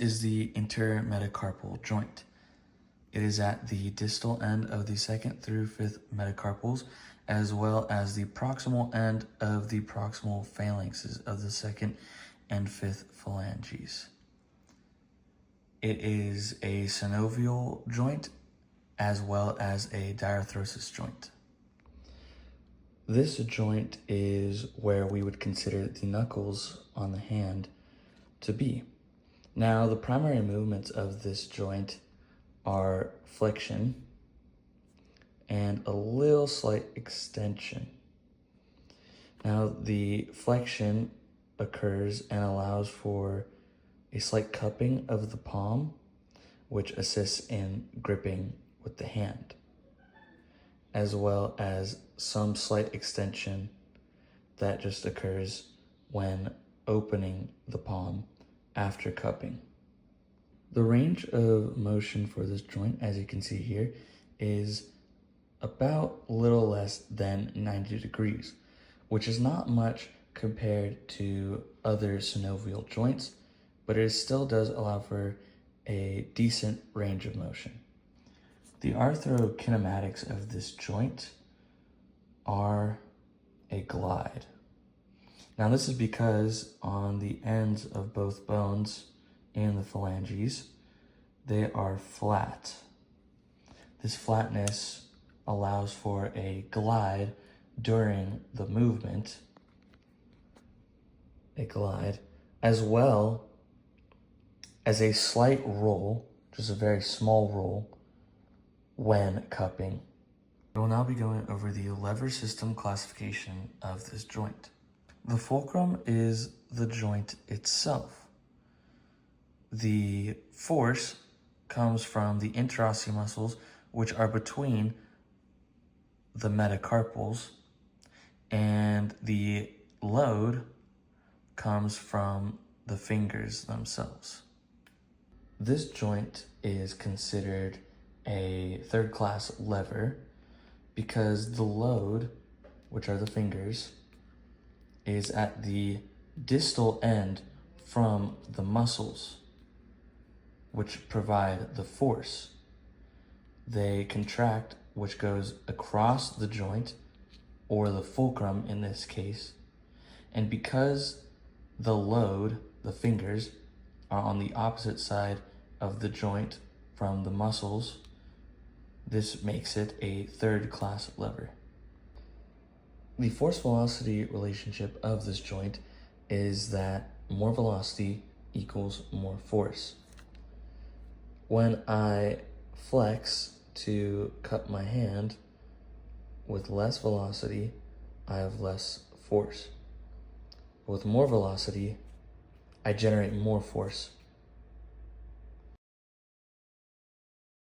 Is the intermetacarpal joint. It is at the distal end of the second through fifth metacarpals, as well as the proximal end of the proximal phalanxes of the second and fifth phalanges. It is a synovial joint as well as a diarthrosis joint. This joint is where we would consider the knuckles on the hand to be. Now, the primary movements of this joint are flexion and a little slight extension. Now, the flexion occurs and allows for a slight cupping of the palm, which assists in gripping with the hand, as well as some slight extension that just occurs when opening the palm after cupping. The range of motion for this joint, as you can see here, is about a little less than 90 degrees, which is not much compared to other synovial joints, but it still does allow for a decent range of motion. The arthrokinematics of this joint are a glide. Now, this is because on the ends of both bones in the phalanges, they are flat. This flatness allows for a glide during the movement, as well as a slight roll, just a very small roll, when cupping. We will now be going over the lever system classification of this joint. The fulcrum is the joint itself. The force comes from the interosseous muscles, which are between the metacarpals, and the load comes from the fingers themselves. This joint is considered a third-class lever because the load, which are the fingers, is at the distal end from the muscles, which provide the force. They contract, which goes across the joint, or the fulcrum in this case, and because the load, the fingers, are on the opposite side of the joint from the muscles, this makes it a third-class lever. The force-velocity relationship of this joint is that more velocity equals more force. When I flex to cup my hand with less velocity, I have less force. With more velocity, I generate more force.